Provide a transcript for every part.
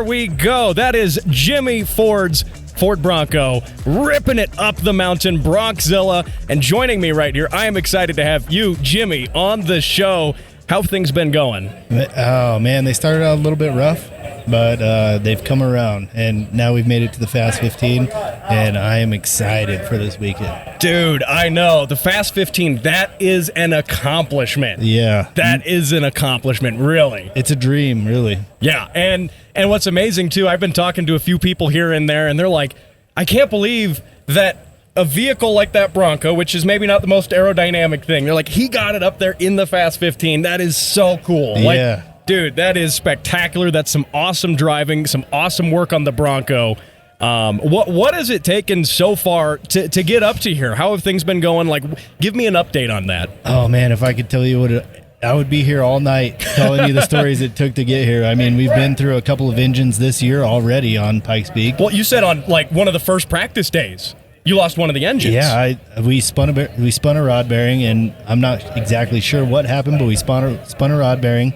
we go. That is Jimmy Ford's Ford Bronco, ripping it up the mountain, Bronxzilla. And joining me right here, I am excited to have you, Jimmy, on the show. How have things been going? Oh, man, they started out a little bit rough, but they've come around, and now we've made it to the Fast 15, and I am excited for this weekend. Dude, I know. The Fast 15, that is an accomplishment. Yeah. That is an accomplishment, really. It's a dream, really. Yeah, and what's amazing, too, I've been talking to a few people here and there, and they're like, I can't believe that a vehicle like that Bronco, which is maybe not the most aerodynamic thing, they're like, he got it up there in the Fast 15. That is so cool. Yeah. Dude, that is spectacular. That's some awesome driving, some awesome work on the Bronco. What has it taken so far to get up to here? How have things been going? Like, give me an update on that. Oh, man, if I could tell you I would be here all night telling you the stories it took to get here. I mean, we've been through a couple of engines this year already on Pikes Peak. Well, you said on, like, one of the first practice days, you lost one of the engines. Yeah, we spun a rod bearing, and I'm not exactly sure what happened, but we spun a rod bearing.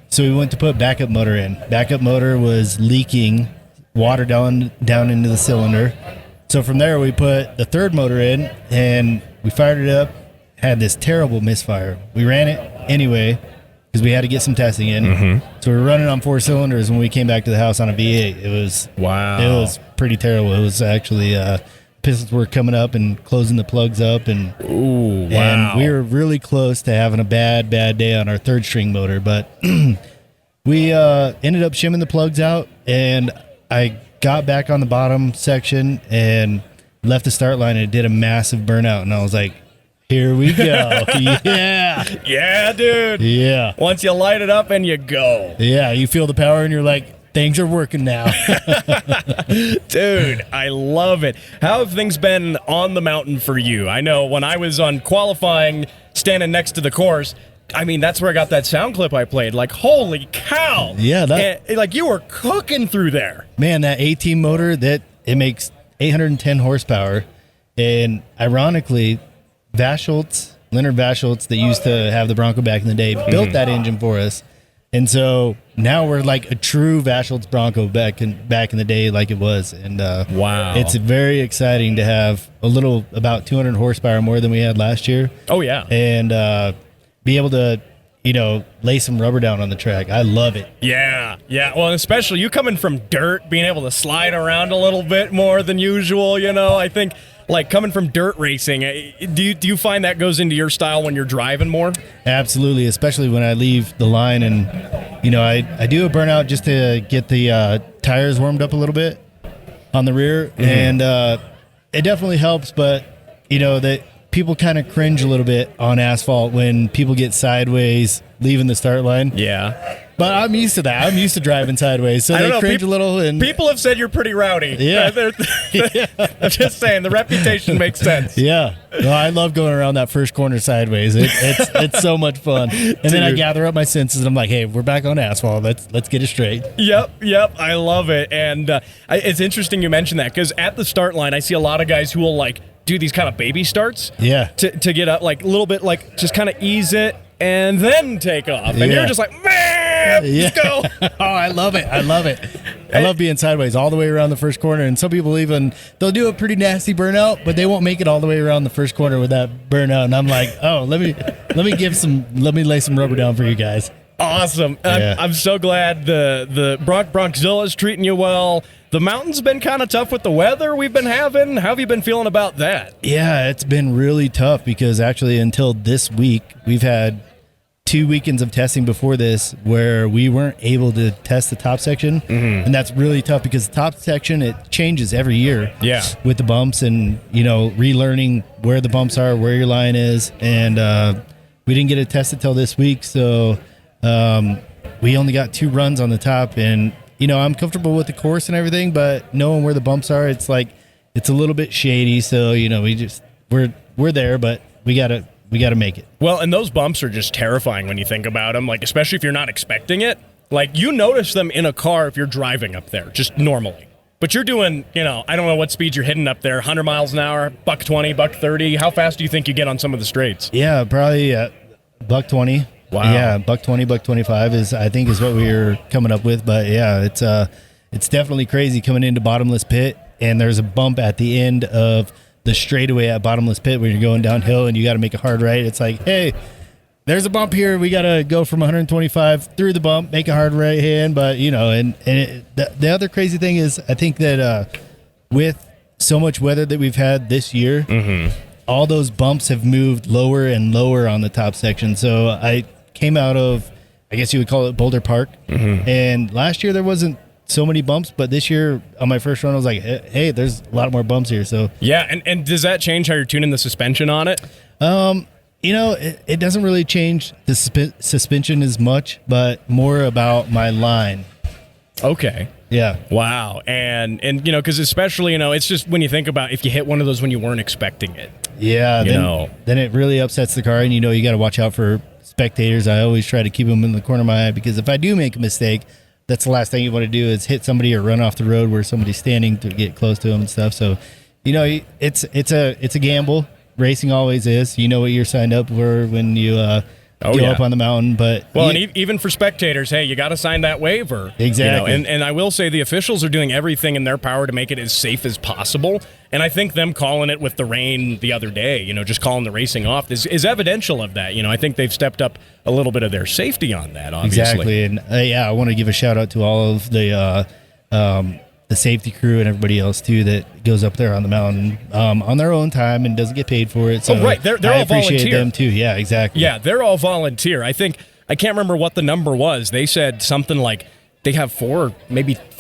So we went to put backup motor in. Backup motor was leaking water down into the cylinder. So from there, we put the third motor in, and we fired it up, had this terrible misfire. We ran it anyway because we had to get some testing in. Mm-hmm. So we were running on 4 cylinders when we came back to the house on a V8. It was pretty terrible. It was actually pistons were coming up and closing the plugs up, and and we were really close to having a bad day on our third string motor, but we ended up shimming the plugs out, and I got back on the bottom section and left the start line, and it did a massive burnout, and I was like, here we go. Yeah, dude. Yeah. Once you light it up and you go. Yeah, you feel the power, and you're like, things are working now. Dude, I love it. How have things been on the mountain for you? I know when I was on qualifying, standing next to the course, I mean, that's where I got that sound clip I played. Like, holy cow. Yeah. Like, you were cooking through there. Man, that A-Team motor, it makes 810 horsepower. And ironically, Leonard Vaschultz, that used to have the Bronco back in the day, built that engine for us. And so now we're like a true Vaschultz Bronco back in the day, like it was. And wow, it's very exciting to have about 200 horsepower more than we had last year. Oh yeah, and be able to lay some rubber down on the track. I love it. Yeah. Well, and especially you coming from dirt, being able to slide around a little bit more than usual. I think. Like, coming from dirt racing, do you find that goes into your style when you're driving more? Absolutely, especially when I leave the line, and I do a burnout just to get the tires warmed up a little bit on the rear, and it definitely helps. But that people kind of cringe a little bit on asphalt when people get sideways leaving the start line. Yeah. But I'm used to that. I'm used to driving sideways, so they cringe a little. And people have said you're pretty rowdy. Yeah. I'm just saying, the reputation makes sense. Yeah. Well, I love going around that first corner sideways. It's so much fun. And then I gather up my senses, and I'm like, hey, we're back on asphalt. Let's get it straight. Yep. I love it. And it's interesting you mentioned that, because at the start line, I see a lot of guys who will, do these kind of baby starts. Yeah. To get up, a little bit, just kind of ease it and then take off. And you're just like, man, let's go. Oh, I love it. I love being sideways all the way around the first corner. And some people they'll do a pretty nasty burnout, but they won't make it all the way around the first corner with that burnout. And I'm like, oh, let me lay some rubber down for you guys. Awesome. Yeah. I'm so glad the Bronxzilla is treating you well. The mountain's been kind of tough with the weather we've been having. How have you been feeling about that? Yeah, it's been really tough because actually until this week, we've had 2 weekends of testing before this where we weren't able to test the top section. Mm-hmm. And that's really tough because the top section, it changes every year. Yeah. With the bumps and, relearning where the bumps are, where your line is. And we didn't get it tested till this week. So we only got 2 runs on the top, and I'm comfortable with the course and everything, but knowing where the bumps are, it's a little bit shady. So we're there, but we gotta make it. Well, and those bumps are just terrifying when you think about them. Especially if you're not expecting it. You notice them in a car if you're driving up there, just normally. But you're doing, I don't know what speed you're hitting up there. 100 miles an hour, $120, $130. How fast do you think you get on some of the straights? Yeah, probably $120. Wow. Yeah, $120, $125 is what we were coming up with. But yeah, it's definitely crazy coming into Bottomless Pit, and there's a bump at the end of the straightaway at Bottomless Pit when you're going downhill and you got to make a hard right. It's like, hey, there's a bump here. We got to go from 125 through the bump, make a hard right hand. But, the other crazy thing is I think that with so much weather that we've had this year, all those bumps have moved lower and lower on the top section. So I came out of, I guess you would call it Boulder Park. And last year there wasn't so many bumps, but this year on my first run I was like, hey, there's a lot more bumps here. So yeah, and does that change how you're tuning the suspension on it? It doesn't really change the suspension as much, but more about my line. Okay. Yeah. Wow. And because especially, it's just when you think about if you hit one of those when you weren't expecting it. Yeah. Then it really upsets the car, and you got to watch out for spectators. I always try to keep them in the corner of my eye, because if I do make a mistake, that's the last thing you want to do is hit somebody or run off the road where somebody's standing to get close to them and stuff. So, it's a gamble. Racing always is. You know what you're signed up for when you go up on the mountain. But and even for spectators, hey, you got to sign that waiver. Exactly. And I will say the officials are doing everything in their power to make it as safe as possible. And I think them calling it with the rain the other day, just calling the racing off is evidential of that. I think they've stepped up a little bit of their safety on that, obviously. Exactly. And I want to give a shout out to all of the safety crew and everybody else too that goes up there on the mountain on their own time and doesn't get paid for it. So right, they're all appreciate volunteer. them too. Yeah, exactly. Yeah, they're all volunteer. I can't remember what the number was. They said something like they have 4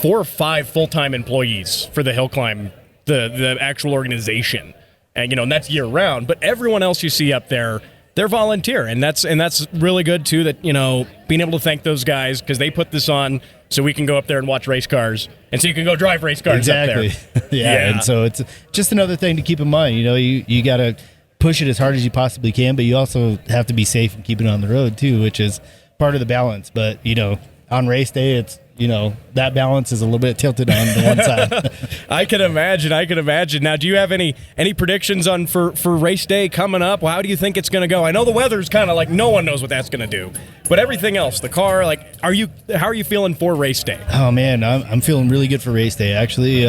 or 5 full-time employees for the hill climb, the actual organization, and that's year round. But everyone else you see up there, they're volunteer, and that's really good too. That being able to thank those guys because they put this on so we can go up there and watch race cars, and so you can go drive race cars up there. yeah, and so it's just another thing to keep in mind. You got to push it as hard as you possibly can, but you also have to be safe and keep it on the road too, which is part of the balance. But on race day, it's that balance is a little bit tilted on the one side. I can imagine. Now, do you have any predictions on for race day coming up? Well, how do you think it's going to go? I know the weather's kind of like no one knows what that's going to do, but everything else, the car, how are you feeling for race day? Oh man, I'm feeling really good for race day. Actually,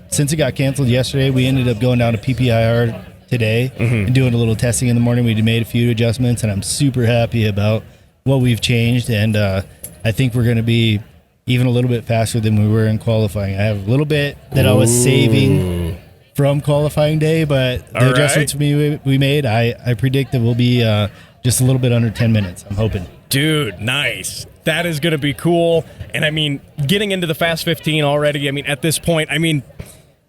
since it got canceled yesterday, we ended up going down to PPIR today and doing a little testing in the morning. We made a few adjustments, and I'm super happy about what we've changed, and I think we're going to be even a little bit faster than we were in qualifying. I have a little bit that I was saving from qualifying day, but the adjustments we made, I predict that we'll be just a little bit under 10 minutes. I'm hoping. Dude, nice. That is going to be cool. And getting into the Fast 15 already, at this point,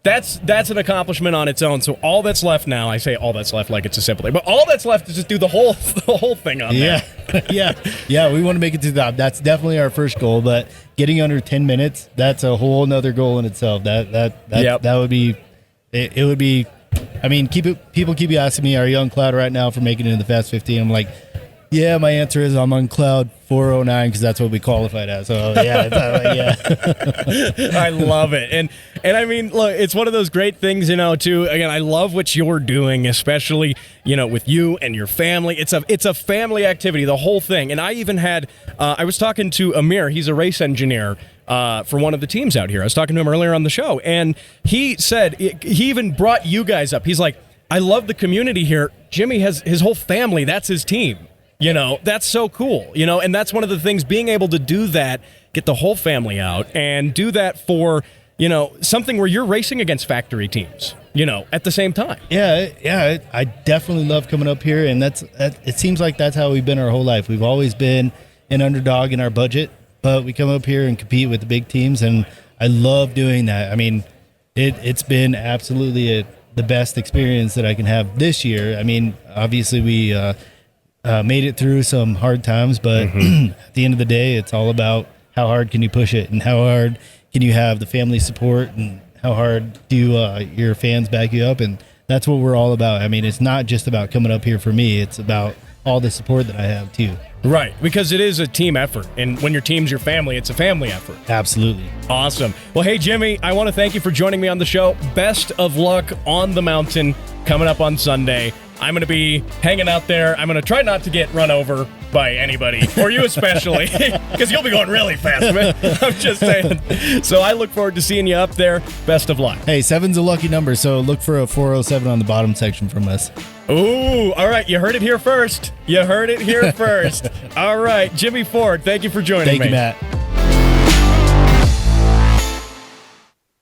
that's an accomplishment on its own. So all that's left now, I say all that's left like it's a simple thing, but all that's left is just do the whole thing on there. Yeah. We want to make it to the top. That's definitely our first goal, but getting under 10 minutes, that's a whole nother goal in itself. That would be, it would be, people keep asking me, are you on cloud right now for making it in the Fast 15? I'm like, yeah, my answer is I'm on cloud 409 because that's what we qualified as. So yeah, I love it, and look, it's one of those great things, too. Again, I love what you're doing, especially with you and your family. It's a family activity, the whole thing. And I even had I was talking to Amir. He's a race engineer for one of the teams out here. I was talking to him earlier on the show, and he said he even brought you guys up. He's like, I love the community here. Jimmy has his whole family. That's his team. That's so cool, and that's one of the things, being able to do that, get the whole family out and do that for, something where you're racing against factory teams, at the same time. Yeah. I definitely love coming up here, and it seems like that's how we've been our whole life. We've always been an underdog in our budget, but we come up here and compete with the big teams, and I love doing that. It's been absolutely the best experience that I can have this year. Obviously we made it through some hard times, but at the end of the day, it's all about how hard can you push it and how hard can you have the family support and how hard do your fans back you up. And that's what we're all about. It's not just about coming up here for me. It's about all the support that I have too. Right, because it is a team effort. And when your team's your family, it's a family effort. Absolutely. Awesome. Well, hey, Jimmy, I want to thank you for joining me on the show. Best of luck on the mountain coming up on Sunday. I'm going to be hanging out there. I'm going to try not to get run over by anybody, or you especially, because you'll be going really fast, man. I'm just saying. So I look forward to seeing you up there. Best of luck. Hey, 7's a lucky number, so look for a 407 on the bottom section from us. Ooh, all right. You heard it here first. All right. Jimmy Ford, thank you for joining me. Thank you, Matt.